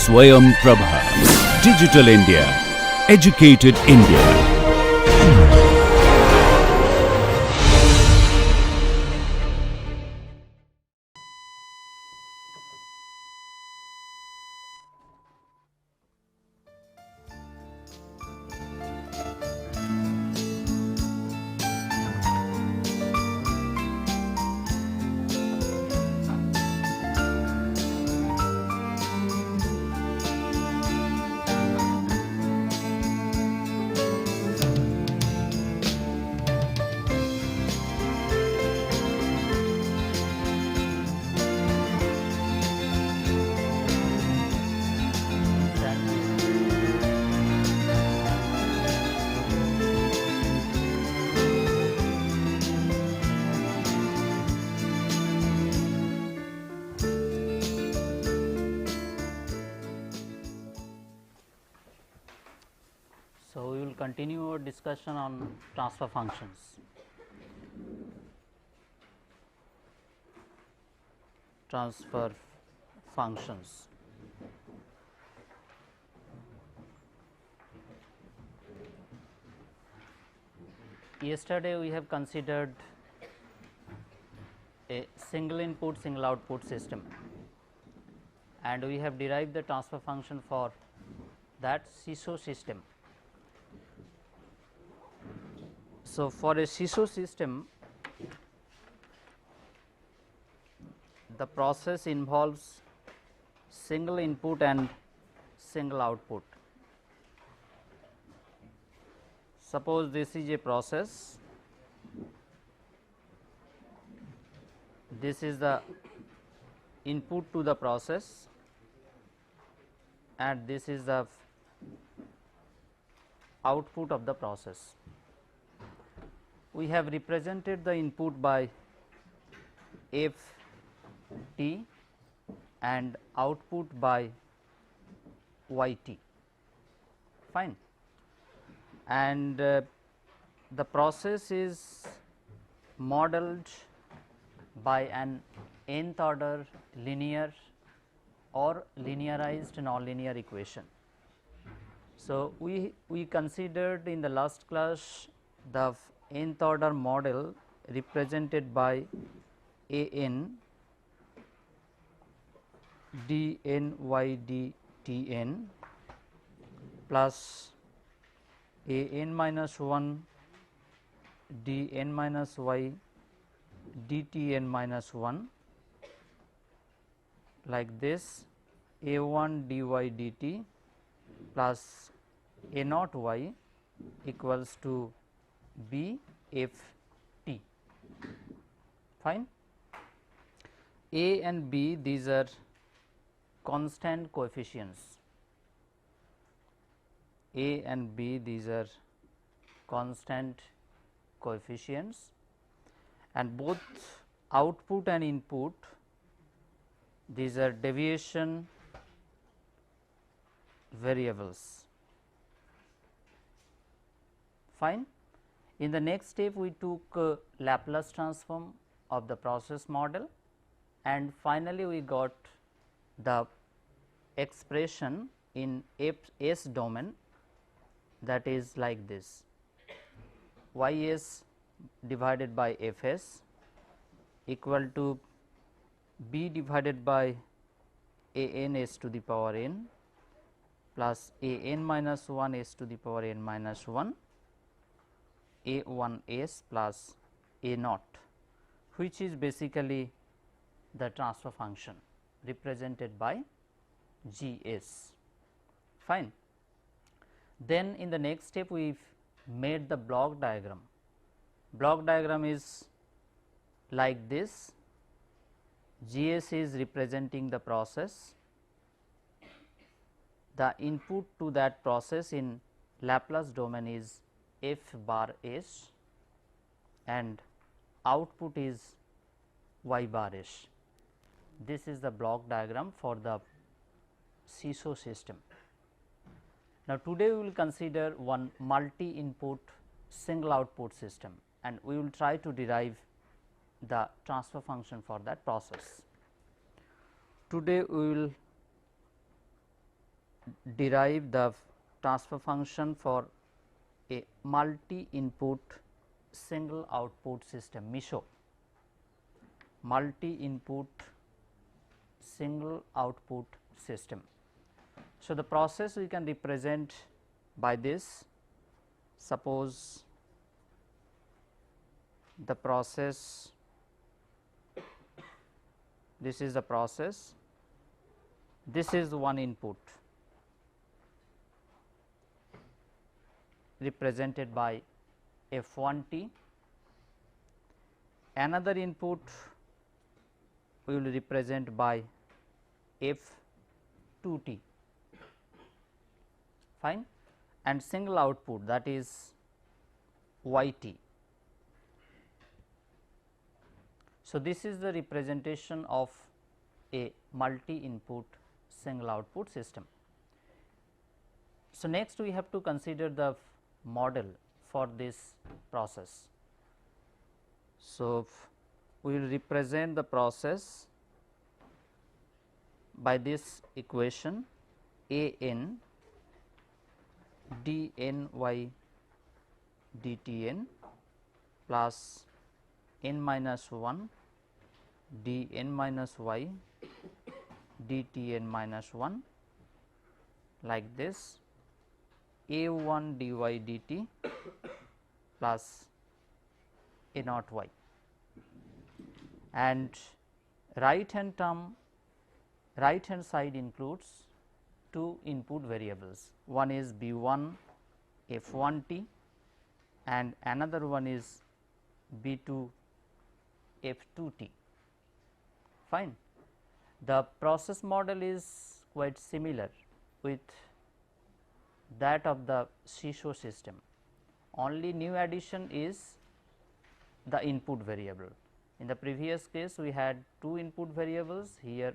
Swayam Prabha. Digital India. Educated India. So, we will continue our discussion on transfer functions. Transfer functions. Yesterday, we have considered a single input, single output system, and we have derived the transfer function for that SISO system. So, for a SISO system, the process involves single input and single output. Suppose this is a process, this is the input to the process and this is the output of the process. We have represented the input by f t and output by y t, fine, and the process is modeled by an nth order linear or linearized nonlinear equation. So, we considered in the last class the nth order model represented by a n d n y d t n plus a n minus 1 d n minus y d t n minus 1 like this, a 1 d y d t plus a naught y equals to b f t, fine. A and b, these are constant coefficients, a and b, these are constant coefficients, and both output and input, these are deviation variables, fine. In the next step, we took Laplace transform of the process model, and finally, we got the expression in S domain, that is like this: y s divided by f s equal to b divided by a n s to the power n plus a n minus 1 s to the power n minus 1 a 1 s plus a naught, which is basically the transfer function represented by G s, fine. Then in the next step, we made the block diagram. Block diagram is like this: G s is representing the process, the input to that process in Laplace domain is f bar s and output is y bar s. This is the block diagram for the SISO system. Now, today we will consider one multi input single output system, and we will try to derive the transfer function for that process. Today we will derive the transfer function for a multi input single output system MISO, multi input single output system. So, the process we can represent by this. Suppose the process, this is the process, this is one input represented by F1t, another input we will represent by F2t, fine, and single output, that is Yt. So, this is the representation of a multi input single output system. So, next we have to consider the model for this process. So, we will represent the process by this equation A n d n y d t n plus n minus 1 d n minus y d t n minus 1 like this, a 1 dy dt plus a naught y, and right hand term, right hand side includes two input variables, one is b 1 f 1 t and another one is b 2 f 2 t, fine. The process model is quite similar with that of the SISO system, only new addition is the input variable. In the previous case we had two input variables, here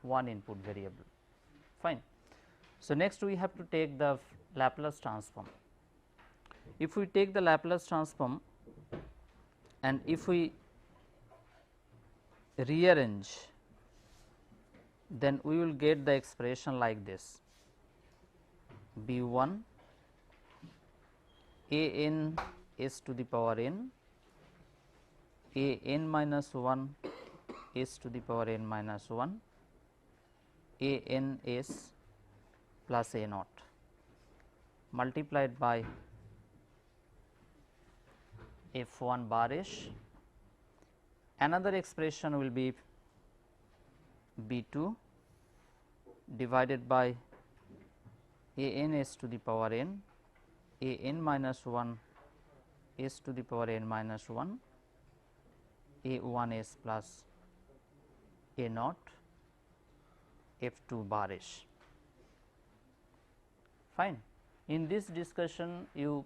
one input variable, fine. So, next we have to take the Laplace transform. If we take the Laplace transform and if we rearrange, then we will get the expression like this, b 1 a n s to the power n, a n minus 1 s to the power n minus 1, a n s plus a naught multiplied by f 1 bar s. Another expression will be b 2 divided by a n s to the power n, a n minus 1 s to the power n minus 1, a 1 s plus a naught f 2 bar s, fine. In this discussion you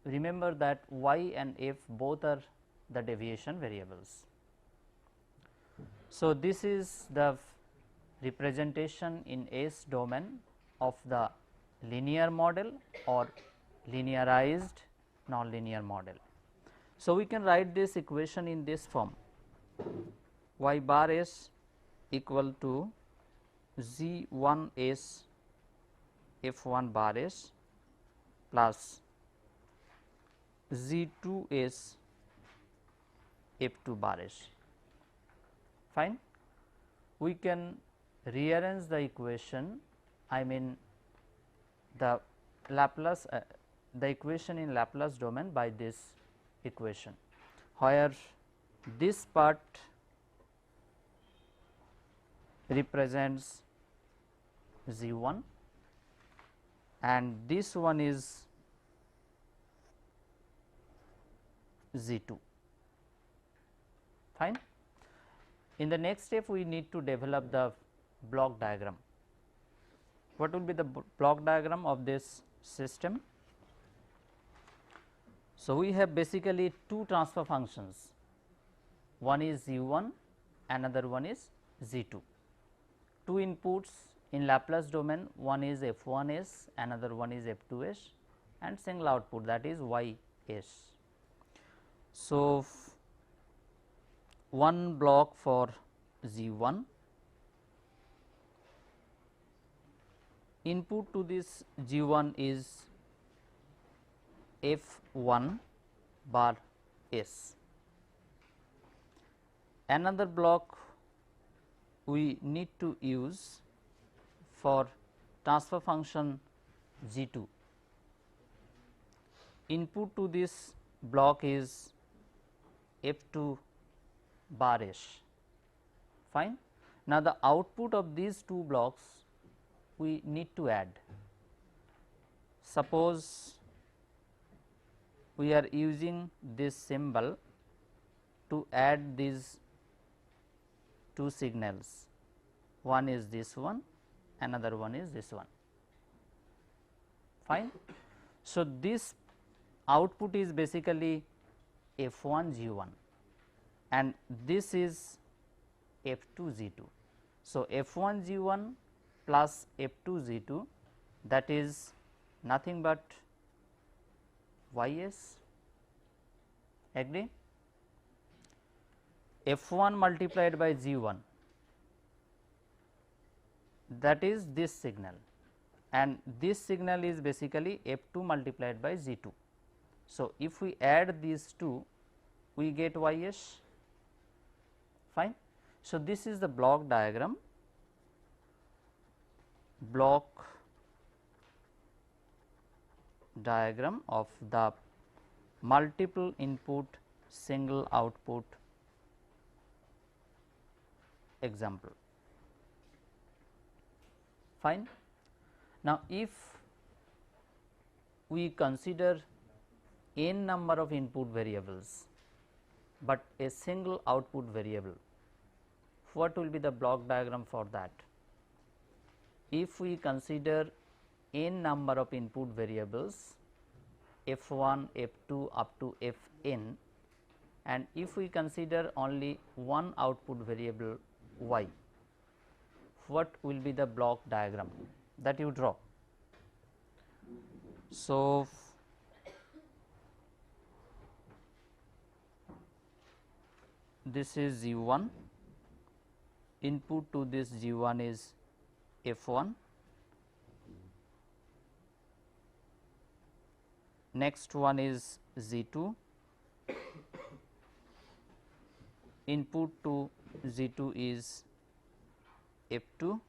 remember that y and f both are the deviation variables. So, this is the representation in S domain of the linear model or linearized nonlinear model. So, we can write this equation in this form, y bar s equal to z 1 s f 1 bar s plus z 2 s f 2 bar s, fine. We can rearrange the equation, I mean the Laplace the equation in Laplace domain by this equation, where this part represents z 1 and this one is z 2, fine. In the next step we need to develop the block diagram. What will be the block diagram of this system? So, we have basically two transfer functions, one is z 1, another one is z 2. Two inputs in Laplace domain, one is f 1 s, another one is f 2 s, and single output, that is y s. So, one block for z 1, input to this G1 is F1 bar S. Another block we need to use for transfer function G2. Input to this block is F2 bar S. Fine. Now, the output of these two blocks we need to add. Suppose we are using this symbol to add these two signals, one is this one, another one is this one. Fine. So, this output is basically F1 G1 and this is F2 G2. So, F1 G1 plus F2 G2, that is nothing but Ys, agree. F1 multiplied by G1, that is this signal, and this signal is basically F2 multiplied by G2. So, if we add these two, we get Ys. Fine. So, this is the block diagram, of the multiple input single output example. Fine. Now, if we consider n number of input variables, but a single output variable, what will be the block diagram for that? If we consider n number of input variables f1, f2 up to fn, and if we consider only one output variable y, what will be the block diagram that you draw? So, this is G1, input to this G1 is F1, next one is G2, input to G2 is F2.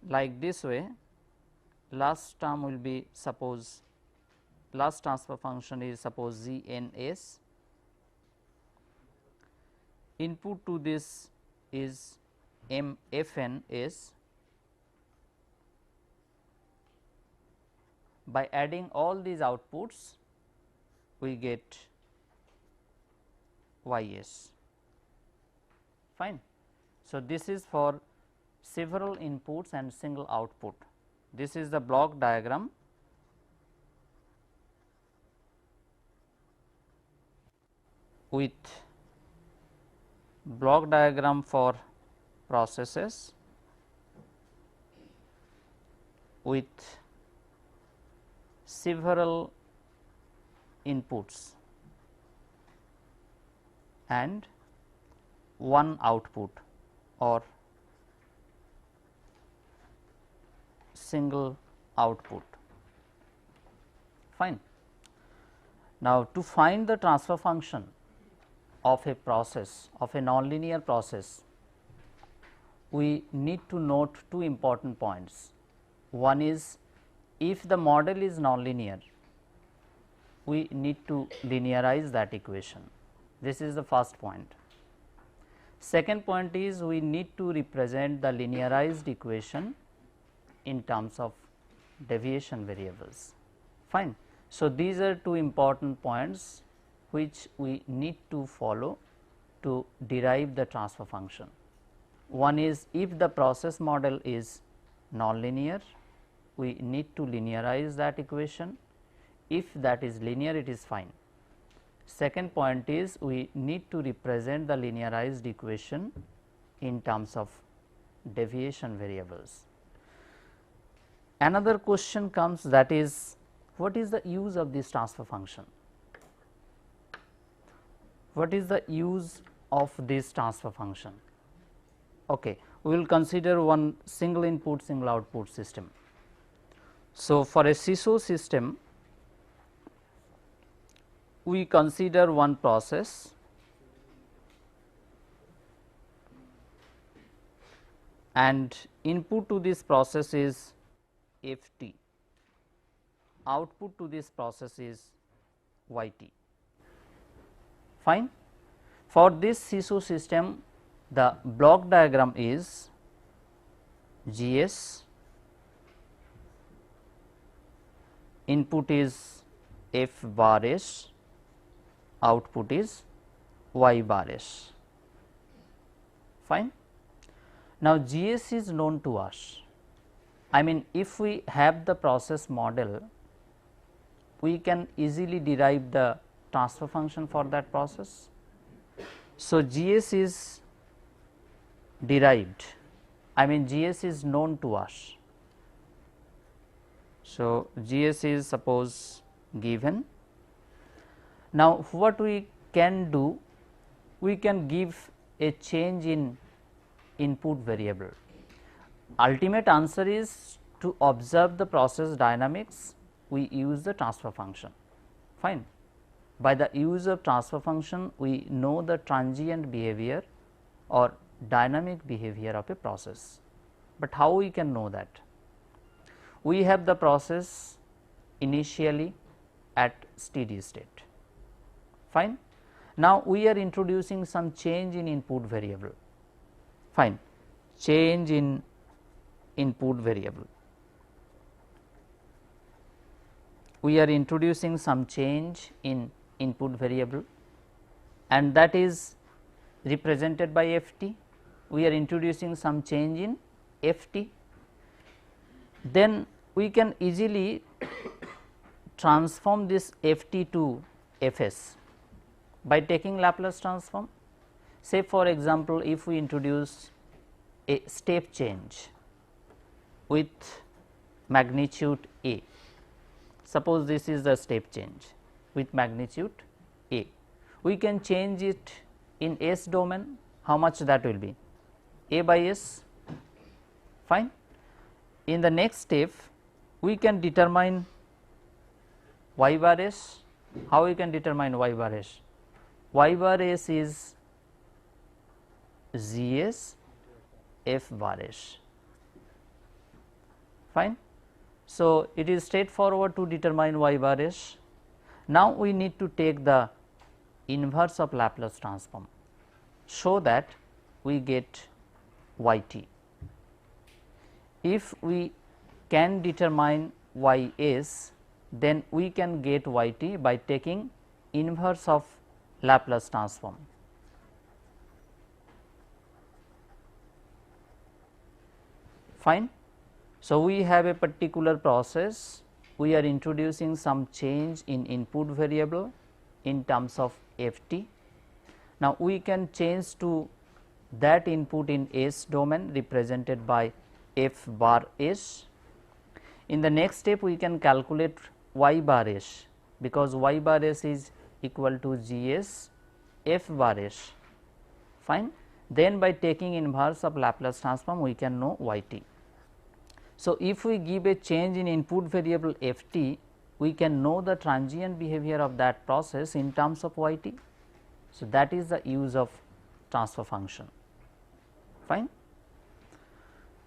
Like this way, last term will be, suppose last transfer function is suppose GNS, input to this is MFNS. By adding all these outputs, we get Ys. Fine. So, this is for several inputs and single output. This is the block diagram with block diagram for processes with several inputs and one output or single output. Fine. Now, to find the transfer function of a process, of a nonlinear process, we need to note two important points. One is, if the model is nonlinear, we need to linearize that equation. This is the first point. Second point is, we need to represent the linearized equation in terms of deviation variables. Fine. So, these are two important points which we need to follow to derive the transfer function. One is, if the process model is nonlinear, we need to linearize that equation. If that is linear, it is fine. Second point is, we need to represent the linearized equation in terms of deviation variables. Another question comes, that is, what is the use of this transfer function? What is the use of this transfer function? Okay. we will consider one single input single output system. So, for a SISO system, we consider one process and input to this process is F t, output to this process is Y t. Fine. For this SISO system, the block diagram is G S, input is F bar S, output is Y bar S. Fine. Now, G S is known to us. I mean, if we have the process model, we can easily derive the transfer function for that process. So, G S is derived, I mean G S is known to us. So, G S is suppose given. Now, what we can do? We can give a change in input variable. Ultimate answer is to observe the process dynamics, we use the transfer function. Fine. By the use of transfer function, we know the transient behavior or dynamic behavior of a process. But how we can know that? We have the process initially at steady state. Fine. Now, we are introducing some change in input variable. Fine. Change in input variable. We are introducing some change in input variable and that is represented by F t. We are introducing some change in F t. Then we can easily transform this F t to F s by taking Laplace transform. Say for example, if we introduce a step change with magnitude A, suppose this is the step change with magnitude A, we can change it in S domain. How much that will be? A by S. Fine. In the next step, we can determine Y bar S. How we can determine Y bar S? Y bar S is Z S F bar S. Fine. So, it is straightforward to determine Y bar S. Now, we need to take the inverse of Laplace transform, so that we get Y t. If we can determine Y s, then we can get Y t by taking inverse of Laplace transform. Fine. So, we have a particular process, we are introducing some change in input variable in terms of F t. Now, we can change to that input in S domain represented by F bar S. In the next step, we can calculate Y bar S, because Y bar S is equal to G S F bar S. Fine. Then by taking inverse of Laplace transform, we can know Y t. So, if we give a change in input variable F t, we can know the transient behavior of that process in terms of Y t. So, that is the use of transfer function. Fine.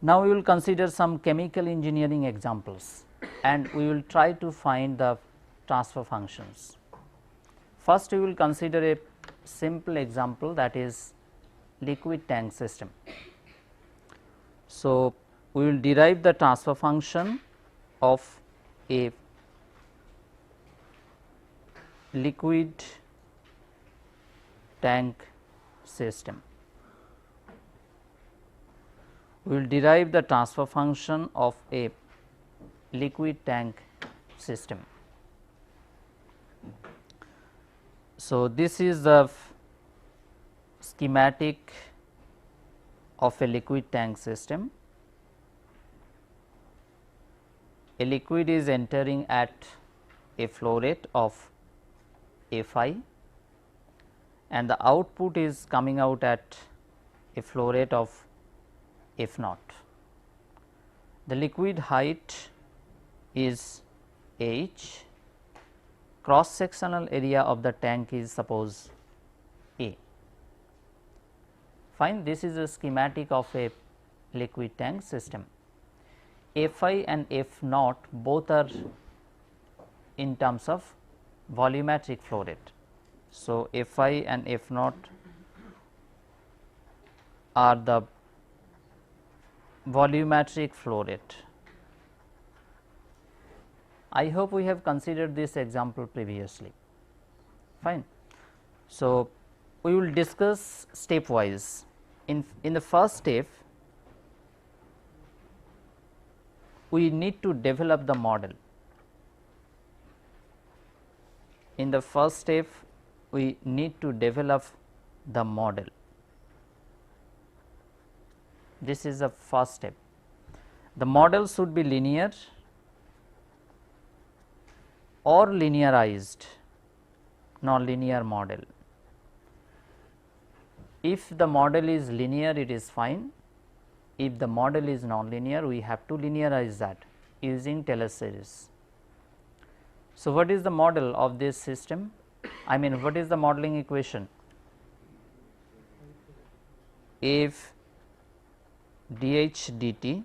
Now, we will consider some chemical engineering examples and we will try to find the transfer functions. First, we will consider a simple example, that is liquid tank system. So, we will derive the transfer function of a liquid tank system. We will derive the transfer function of a liquid tank system. So, this is the schematic of a liquid tank system. A liquid is entering at a flow rate of F I and the output is coming out at a flow rate of F naught. The liquid height is H, cross sectional area of the tank is suppose A. Fine, this is a schematic of a liquid tank system. Fi and F naught both are in terms of volumetric flow rate. So, Fi and F naught are the volumetric flow rate. I hope we have considered this example previously. Fine. So, we will discuss stepwise. In the first step, we need to develop the model. In the first step, we need to develop the model. This is the first step. The model should be linear or linearized, non-linear model. If the model is linear, it is fine. If the model is non-linear, we have to linearize that using Taylor series. So, what is the model of this system? I mean, what is the modeling equation? If dH dt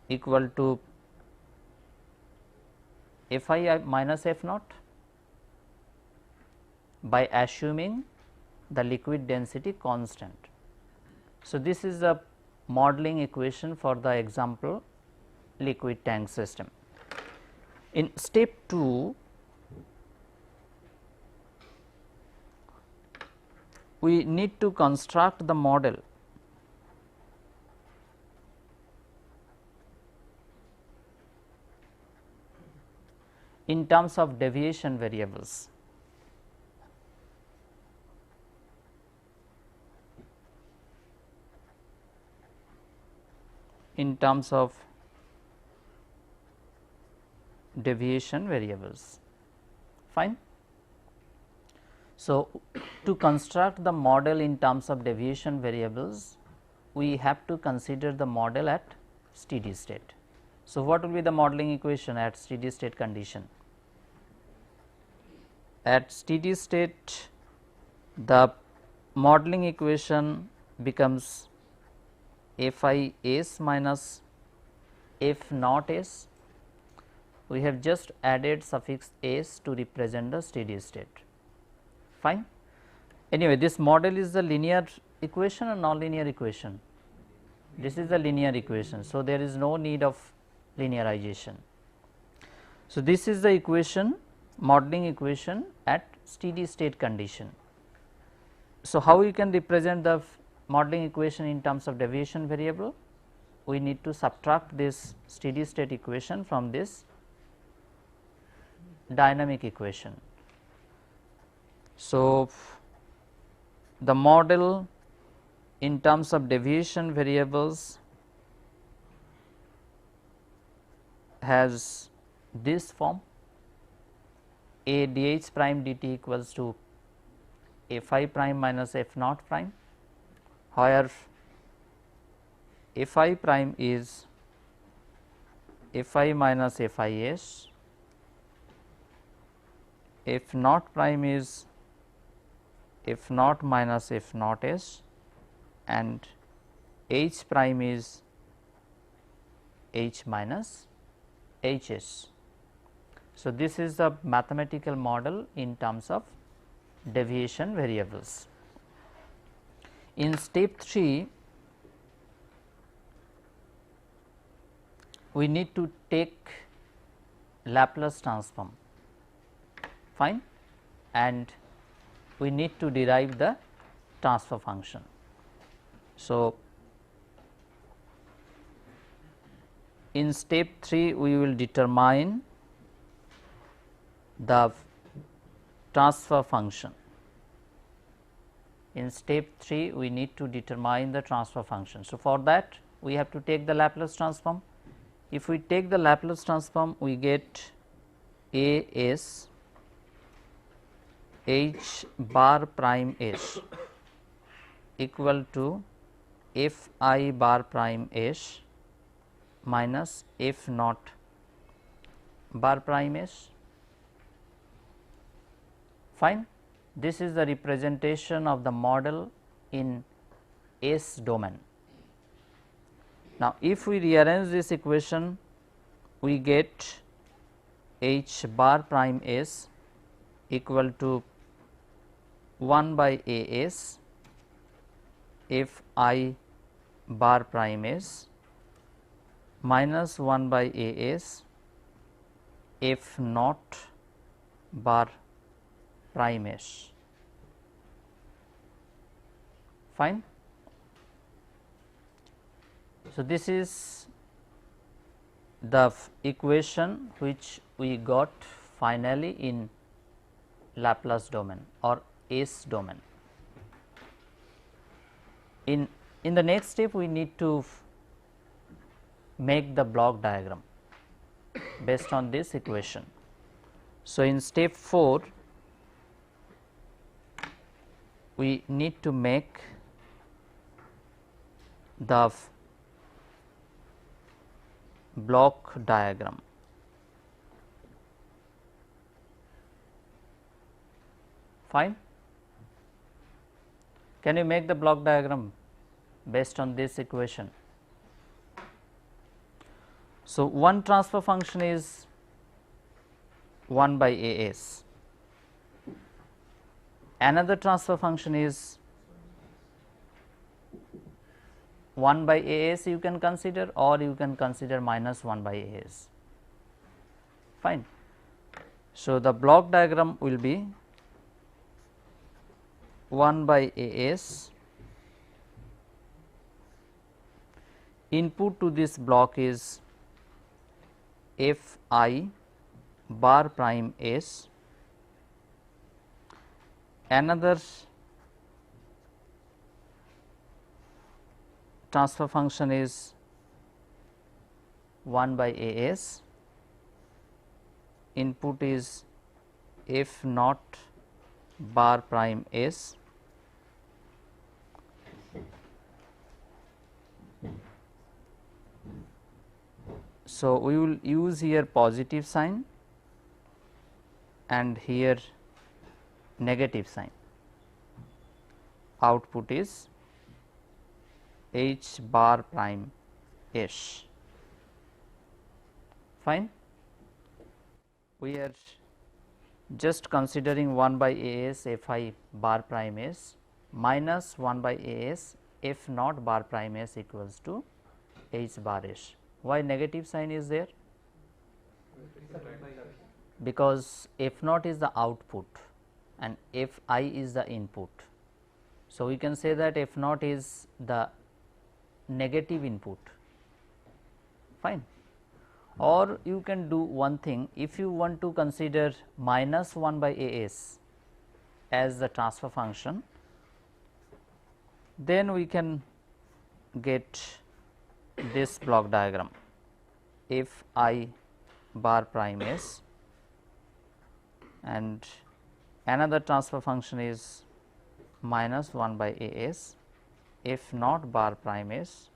equal to Fi minus F naught by assuming the liquid density constant. So, this is the modeling equation for the example liquid tank system. In step 2, we need to construct the model in terms of deviation variables. In terms of deviation variables. Fine. So, to construct the model in terms of deviation variables, we have to consider the model at steady state. So, what will be the modeling equation at steady state condition? At steady state, the modeling equation becomes Fi s minus F naught s. We have just added suffix s to represent the steady state. Fine. Anyway, this model is the linear equation or non-linear equation? This is the linear equation. So, there is no need of linearization. So, this is the equation, modeling equation at steady state condition. So, how we can represent the modeling equation in terms of deviation variable? We need to subtract this steady state equation from this dynamic equation. So, the model in terms of deviation variables has this form: A dH prime dt equals to Fi prime minus F naught prime, where Fi prime is Fi minus Fis, F naught prime is F naught minus F naught s, and H prime is H minus H s. So, this is the mathematical model in terms of deviation variables. In step 3, we need to take Laplace transform, fine, and we need to derive the transfer function. So, in step 3 we will determine the transfer function. In step 3 we need to determine the transfer function. So, for that we have to take the Laplace transform. If we take the Laplace transform, we get A s H bar prime s equal to f I bar prime s minus f naught bar prime s. Fine. This is the representation of the model in S domain. Now, if we rearrange this equation, we get h bar prime s equal to 1 by A s f I bar prime s minus 1 by A s f naught bar prime s. Fine. So, this is the equation which we got finally in Laplace domain or S domain. In the next step, we need to make the block diagram based on this equation. So, in step 4, we need to make the block diagram. Fine. Can you make the block diagram based on this equation? So, one transfer function is 1 by A s, another transfer function is 1 by A s you can consider, or you can consider minus 1 by A s. Fine. So, the block diagram will be 1 by A s, input to this block is f I bar prime s, another transfer function is 1 by A s, input is f naught bar prime s, so we will use here positive sign and here negative sign. Output is h bar prime s. Fine. We are just considering 1 by A s f I bar prime s minus 1 by A s f naught bar prime s equals to h bar s. Why negative sign is there? Because f naught is the output and f I is the input. So, we can say that f naught is the negative input. Fine. Or you can do one thing, if you want to consider minus 1 by A s as the transfer function, then we can get this block diagram f I bar prime s and another transfer function is minus 1 by A s f naught bar prime s.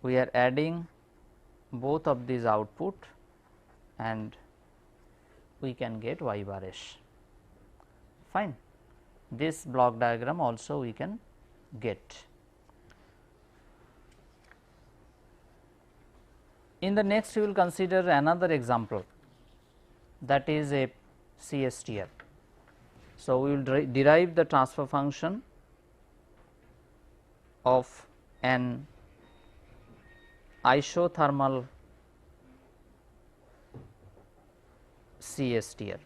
We are adding both of these output and we can get y bar s. Fine. This block diagram also we can get. In the next, we will consider another example, that is a CSTR. So, we will derive the transfer function of an isothermal CSTR.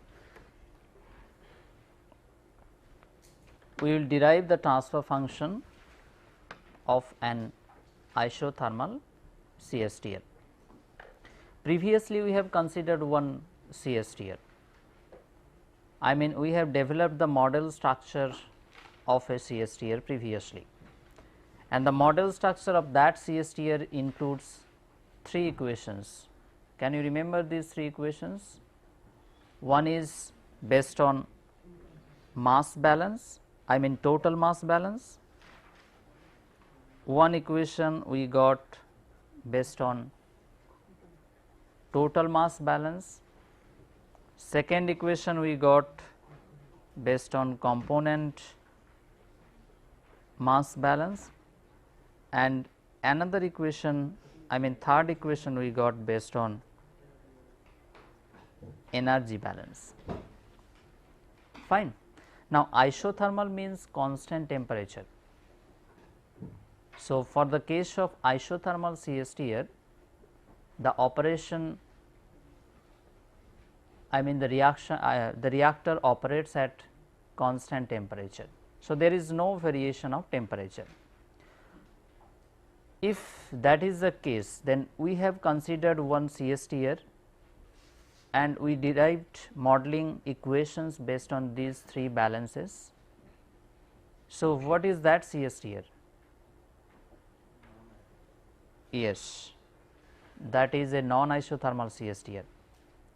We will derive the transfer function of an isothermal CSTR. Previously, we have considered one CSTR. I mean, we have developed the model structure of a CSTR previously, and the model structure of that CSTR includes 3 equations. Can you remember these 3 equations? One is based on mass balance, I mean total mass balance. One equation we got based on total mass balance, second equation we got based on component mass balance, and another equation, I mean third equation we got based on energy balance. Fine. Now, isothermal means constant temperature. So, for the case of isothermal CSTR, the operation, I mean the reactor operates at constant temperature. So, there is no variation of temperature. If that is the case, then we have considered one CSTR and we derived modeling equations based on these three balances. So, what is that CSTR? Yes, that is a non-isothermal CSTR,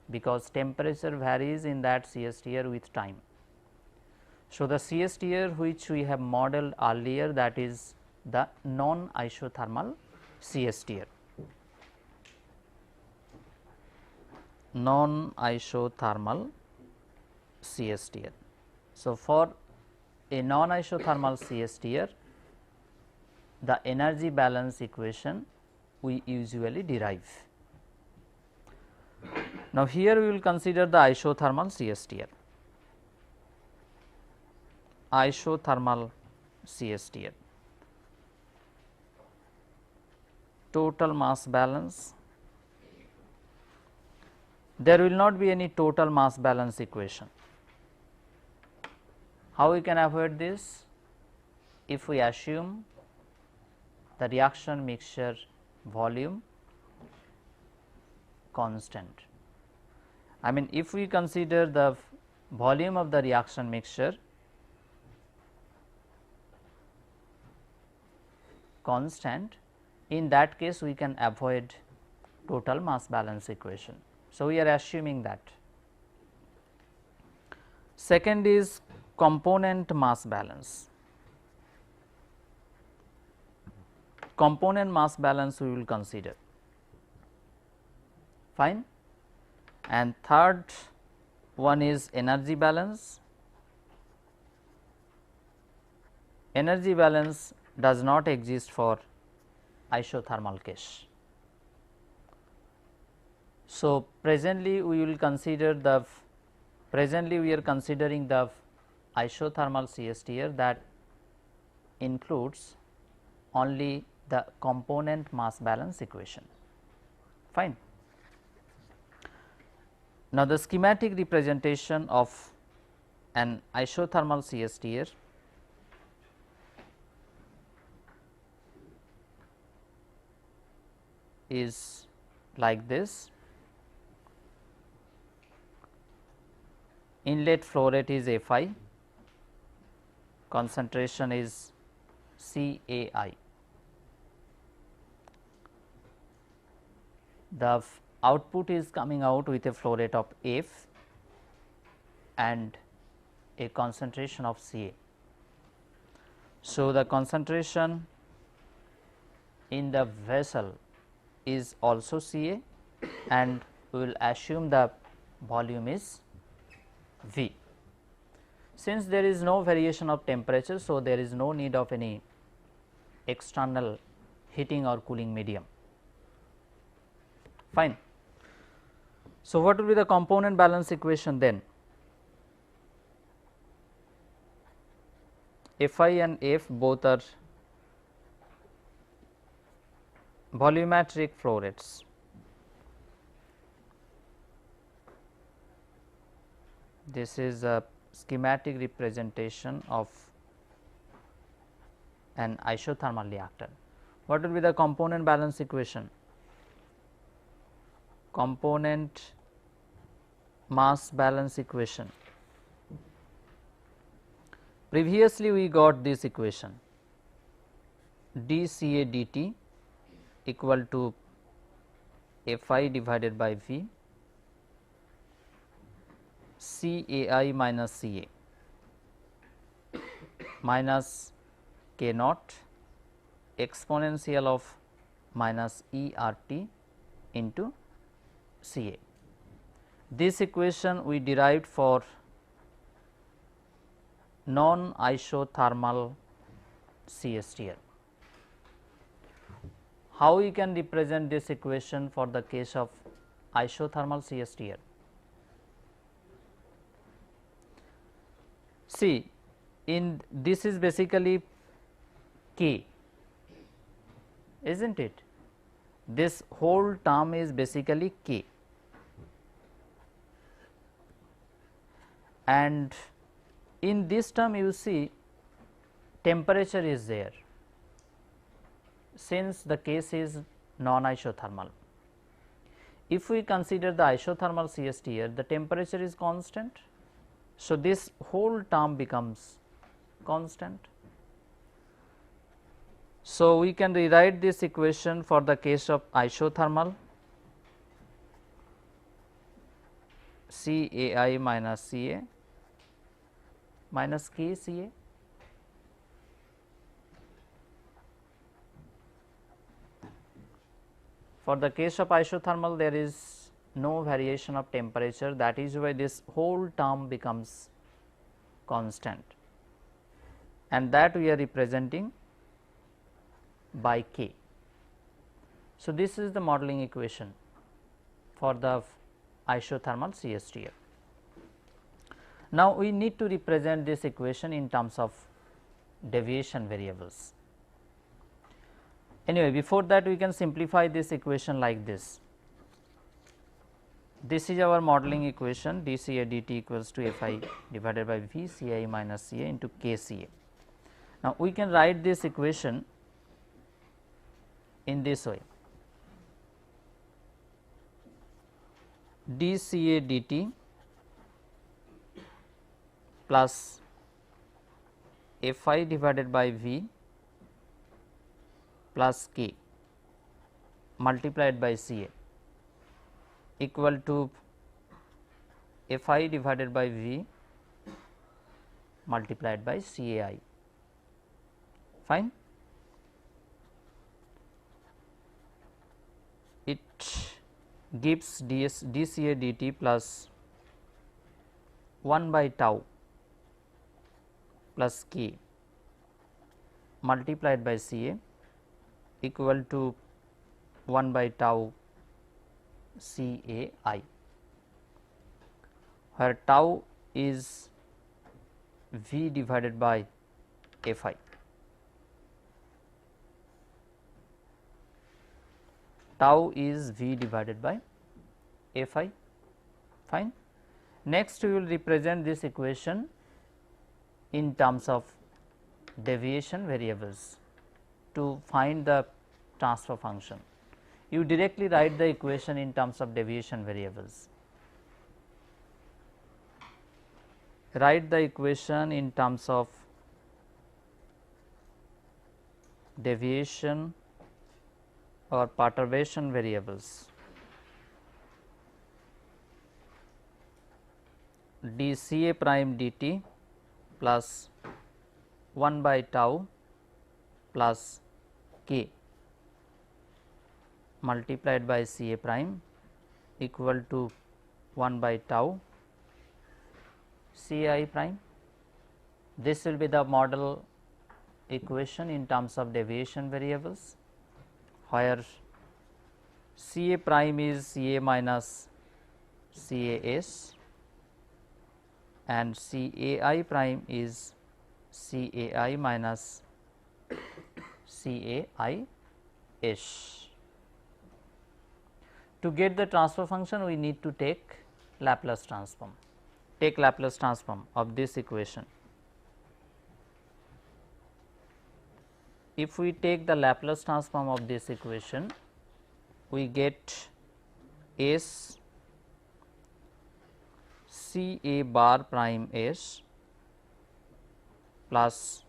because temperature varies in that CSTR with time. So, the CSTR which we have modeled earlier, that is the non-isothermal CSTR. Non-isothermal CSTR. So, for a non-isothermal CSTR, the energy balance equation we usually derive. Now, here we will consider the isothermal CSTR. Isothermal CSTR. Total mass balance. There will not be any total mass balance equation. How we can avoid this? If we assume the reaction mixture volume constant. I mean, if we consider the volume of the reaction mixture constant, in that case we can avoid total mass balance equation. So, we are assuming that. Second is component mass balance. Component mass balance we will consider. Fine. And third one is energy balance. Energy balance does not exist for isothermal case. So, presently we will consider the we are considering the isothermal CSTR that includes only the component mass balance equation. Fine. Now, the schematic representation of an isothermal CSTR is like this. Inlet flow rate is Fi, concentration is Cai. The output is coming out with a flow rate of F and a concentration of Ca. So, the concentration in the vessel is also Ca, and we will assume the volume is V. Since there is no variation of temperature, so there is no need of any external heating or cooling medium. Fine. So, what will be the component balance equation then? Fi and F both are volumetric flow rates. This is a schematic representation of an isothermal reactor. What will be the component balance equation? Component mass balance equation. Previously we got this equation, dCA dt equal to Fi divided by V, Cai minus Ca. minus k naught exponential of minus E R T into C A. This equation we derived for non isothermal CSTR. How we can represent this equation for the case of isothermal CSTR? See, in this is basically K, isn't it? This whole term is basically K, and in this term you see temperature is there, since the case is non isothermal. If we consider the isothermal CSTR, the temperature is constant. So, this whole term becomes constant. So, we can rewrite this equation for the case of isothermal CAI minus CA minus KCA. For the case of isothermal, there is no variation of temperature, that is why this whole term becomes constant, and that we are representing by K. So, this is the modeling equation for the isothermal CSTR. Now, we need to represent this equation in terms of deviation variables. Anyway, before that we can simplify this equation like this. This is our modeling equation, dCA dt equals to Fi divided by V Ci minus Ca into Kca. Now, we can write this equation in this way: dCA dt plus Fi divided by V plus K multiplied by Ca equal to Fi divided by V multiplied by Cai. Fine. It gives dCA dt plus 1 by tau plus K multiplied by Ca equal to 1 by tau Cai, where tau is V divided by Fi. Tau is V divided by Fi. Fine. Next, we will represent this equation in terms of deviation variables to find the transfer function. You directly write the equation in terms of deviation variables. Write the equation in terms of deviation or perturbation variables. dCA prime dt plus 1 by tau plus K multiplied by Ca prime equal to 1 by tau Ci prime. This will be the model equation in terms of deviation variables, where Ca prime is Ca minus Cas and Cai prime is Cai minus Cai s. To get the transfer function, we need to take Laplace transform. Take Laplace transform of this equation. If we take the Laplace transform of this equation, we get S Ca bar prime S plus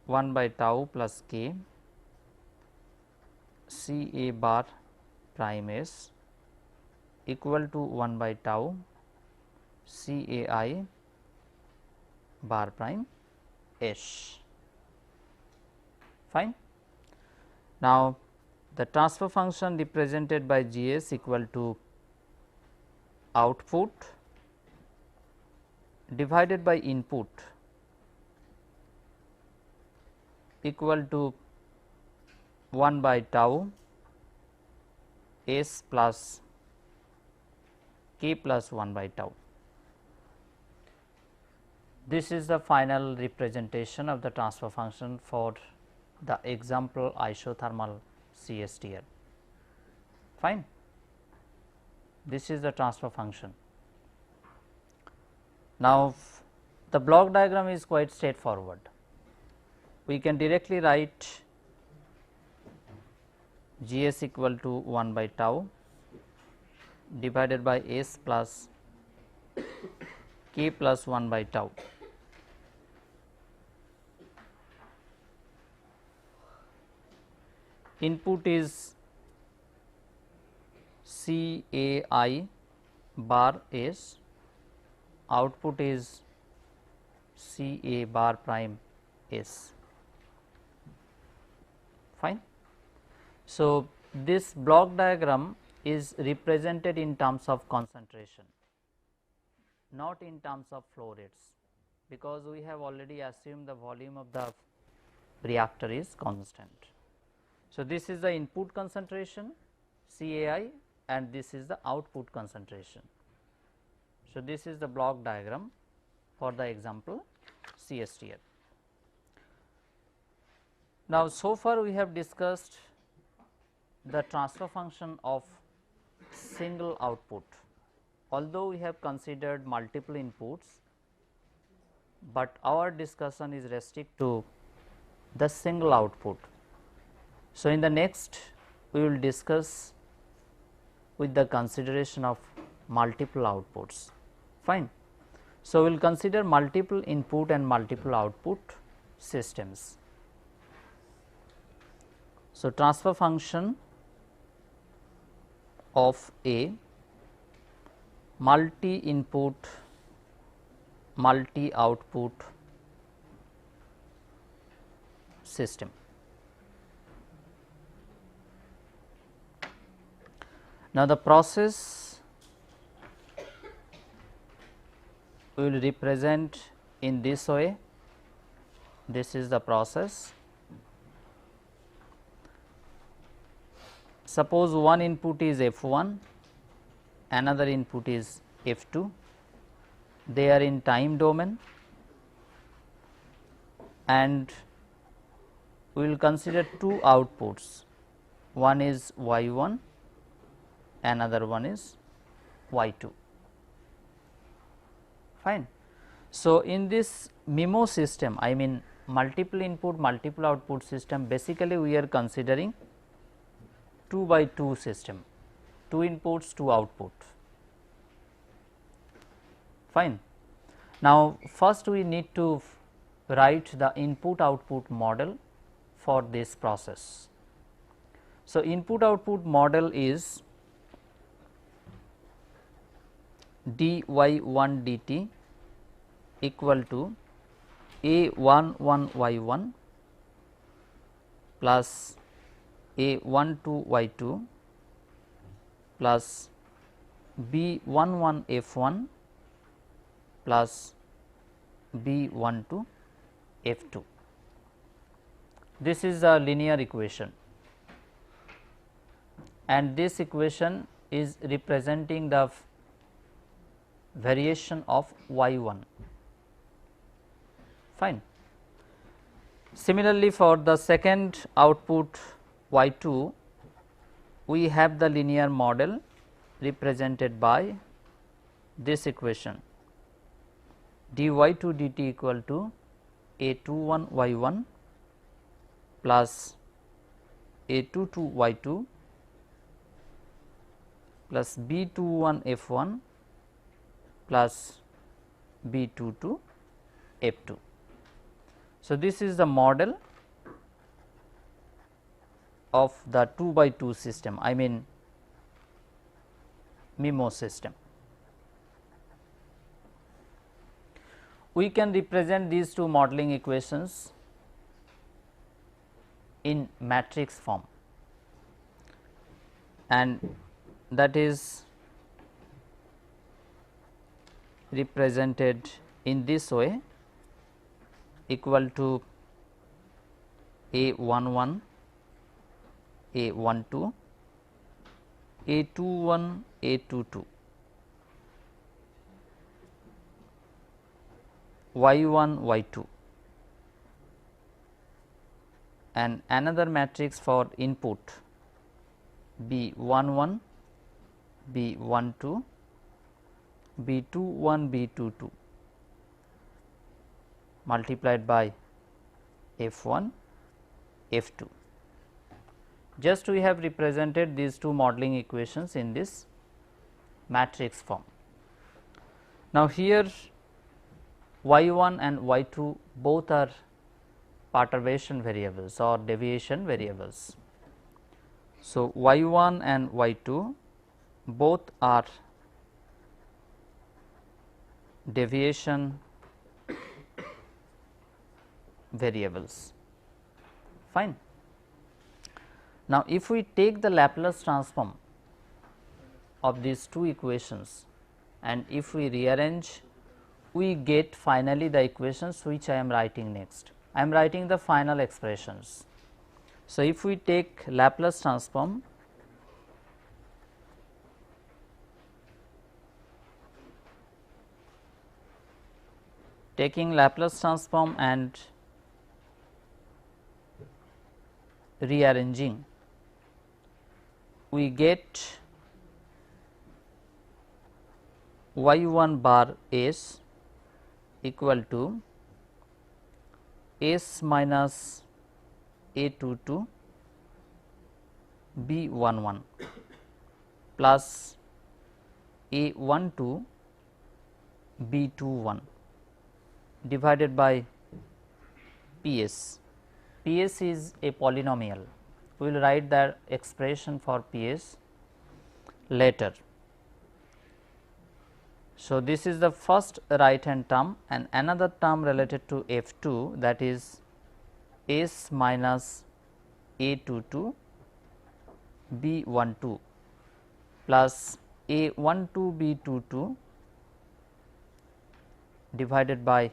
1 by tau plus K Ca bar prime S equal to 1 by tau Cai bar prime S. Fine. Now, the transfer function represented by G s equal to output divided by input equal to 1 by tau S plus k plus 1 by tau. This is the final representation of the transfer function for the example isothermal CSTL. Fine. This is the transfer function. Now, the block diagram is quite straightforward. We can directly write G s equal to 1 by tau divided by S plus k plus 1 by tau. Input is C A I bar S, output is C A bar prime S. Fine. So, this block diagram is represented in terms of concentration, not in terms of flow rates, because we have already assumed the volume of the reactor is constant. So, this is the input concentration CAI and this is the output concentration. So, this is the block diagram for the example CSTL. Now, so far we have discussed the transfer function of single output, although we have considered multiple inputs, but our discussion is restricted to the single output. So, in the next we will discuss with the consideration of multiple outputs. Fine. So, we will consider multiple input and multiple output systems. So, transfer function of a multi input multi output system. Now, the process we will represent in this way. This is the process. Suppose one input is F1, another input is F2, they are in time domain, and we will consider two outputs, one is Y1, another one is Y2. Fine. So, in this MIMO system, I mean multiple input multiple output system, basically we are considering 2 by 2 system, 2 inputs 2 output. Fine. Now, first we need to write the input output model for this process. So, input output model is dy1 dt equal to A11 y1 plus A12 y2 plus B11 f1 plus B12 f2. This is a linear equation, and this equation is representing the variation of y1. Fine. Similarly, for the second output y2, we have the linear model represented by this equation dy2 dt equal to A21 y1 plus A22 y2 plus B21 f1 plus B22 f2. So, this is the model of the 2 by 2 system, I mean MIMO system. we can represent these two modeling equations in matrix form, and that is represented in this way, equal to A11, A12, A21, A22, Y1, Y2, and another matrix for input B11, B12, B21, B22 multiplied by F1, F2. Just we have represented these two modeling equations in this matrix form. Now, here Y1 and Y2 both are perturbation variables or deviation variables. So, Y1 and Y2 both are deviation variables. Fine. Now, if we take the Laplace transform of these two equations and if we rearrange, we get finally the equations which I am writing next. I am writing the final expressions. So, if we take Laplace transform, taking Laplace transform and rearranging, we get y1 bar s equal to s minus a22 b11 plus a12 b21 divided by Ps. Ps is a polynomial. We will write the expression for Ps later. So, this is the first right hand term and another term related to F2, that is S minus A22 B12 plus A12 B22 divided by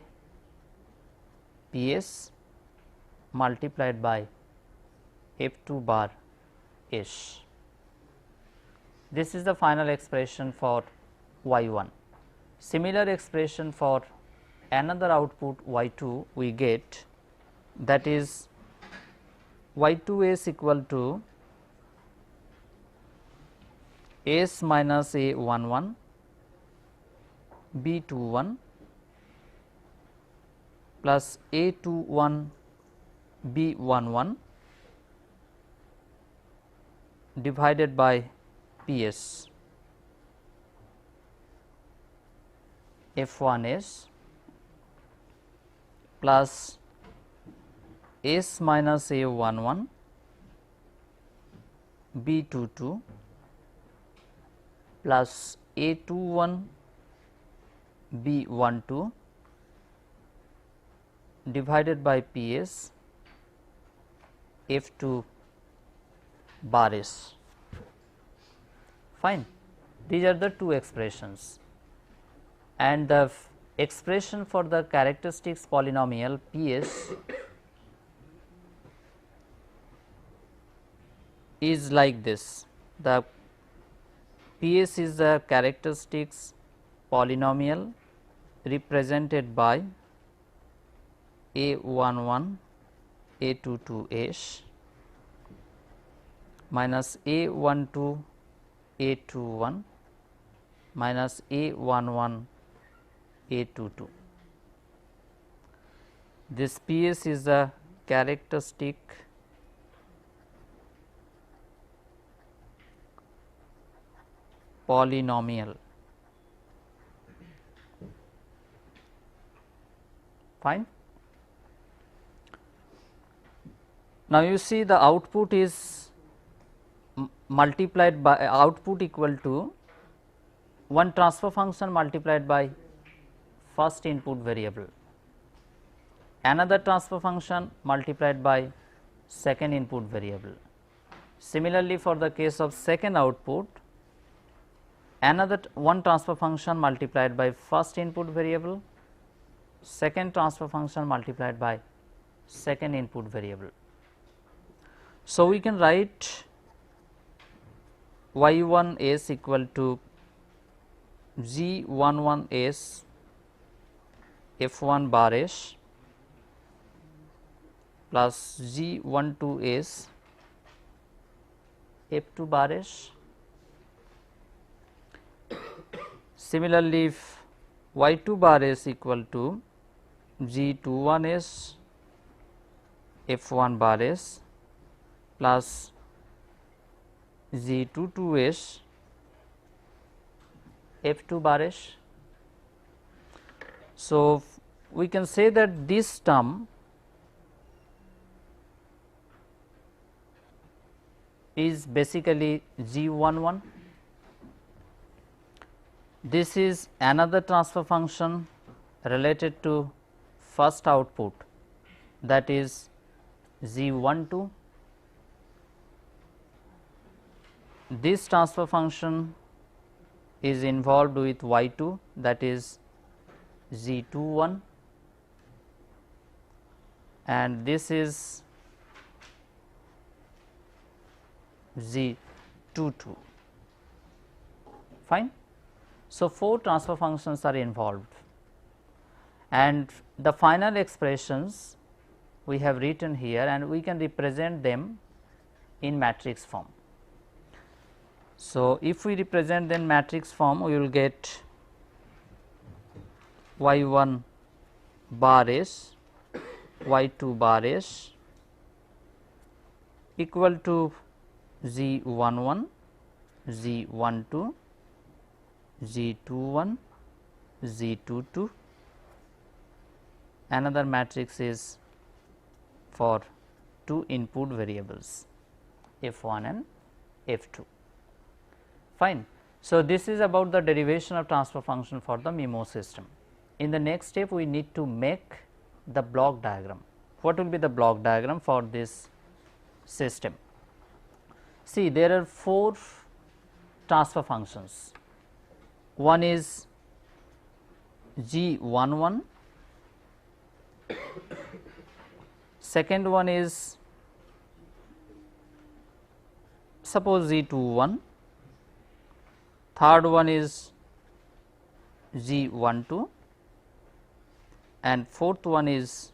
Ps multiplied by F2 bar S. This is the final expression for Y1. Similar expression for another output Y2 we get, that is Y2s equal to S minus A11 B21 plus A21 B11 divided by Ps. F1s plus S minus A11 B22 plus A21 B12 divided by Ps F2 bar S. Fine. These are the two expressions, and the expression for the characteristics polynomial Ps is like this. The Ps is the characteristics polynomial represented by A11 A22s minus A12 A21 minus A11 A22. This Ps is the characteristic polynomial. Fine. Now, you see the output is multiplied by output equal to one transfer function multiplied by first input variable, another transfer function multiplied by second input variable. Similarly, for the case of second output, another one transfer function multiplied by first input variable, second transfer function multiplied by second input variable. So, we can write y1 s equal to g11 s f1 bar s plus g12 s f2 bar s. Similarly, if y2 bar s equal to g21 s f1 bar s plus g22 s f2 bar s. So, we can say that this term is basically g11. This is another transfer function related to first output, that is g12. This transfer function is involved with y2, that is g21, and this is g22. Fine. So, 4 transfer functions are involved, and the final expressions we have written here, and we can represent them in matrix form. So, if we represent them in matrix form, we will get y1 bar s, y2 bar s equal to g11, g12, g21, g22. Another matrix is for 2 input variables f1 and f2. Fine. So, this is about the derivation of transfer function for the MIMO system. In the next step, we need to make the block diagram. What will be the block diagram for this system? See, there are 4 transfer functions. One is g11, second one is suppose g21, third one is g12, and fourth one is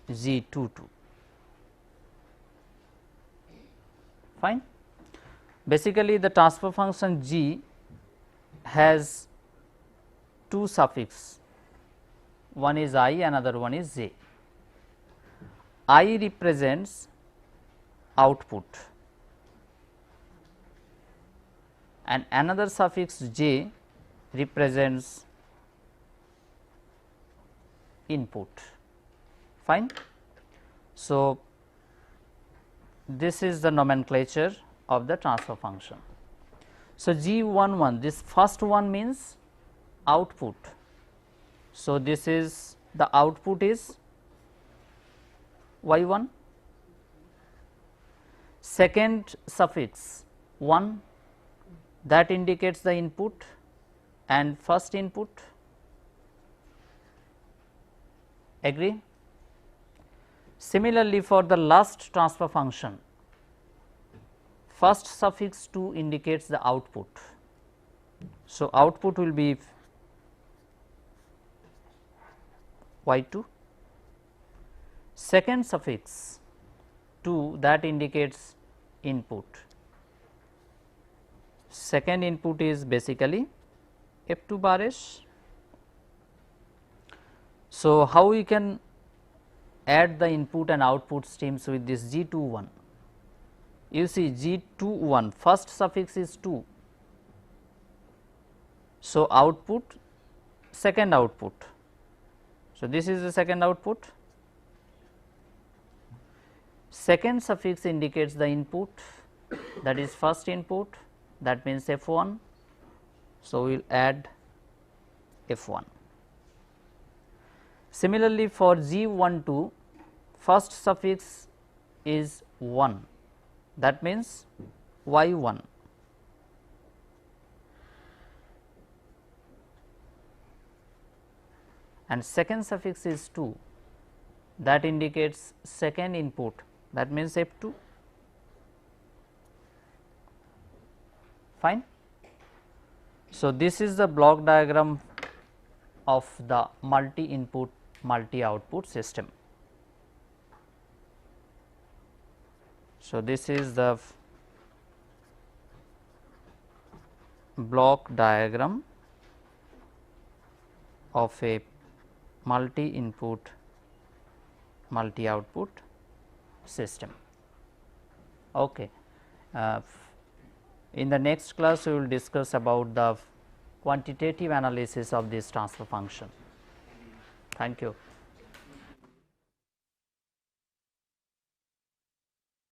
g22. Fine. Basically, the transfer function g has 2 suffix, one is I, another one is j. I represents output and another suffix j represents input. Fine. So, this is the nomenclature of the transfer function. So, g11, this first one means output. So, this is the output is y1, second suffix 1, that indicates the input and first input. Agree? Similarly, for the last transfer function, first suffix 2 indicates the output. So, output will be y2, second suffix 2 that indicates input, second input is basically f2 bar s. So, how we can add the input and output streams with this g21? You see g21 first suffix is 2. So, output second output. So, this is the second output, second suffix indicates the input, that is first input, that means f1. So, we will add f1. Similarly, for G12, first suffix is 1, that means Y1, and second suffix is 2, that indicates second input, that means F2. Fine. So, this is the block diagram of the multi input multi output system. So, this is the block diagram of a multi input multi output system. Okay. In the next class, we will discuss about the quantitative analysis of this transfer function. Thank you.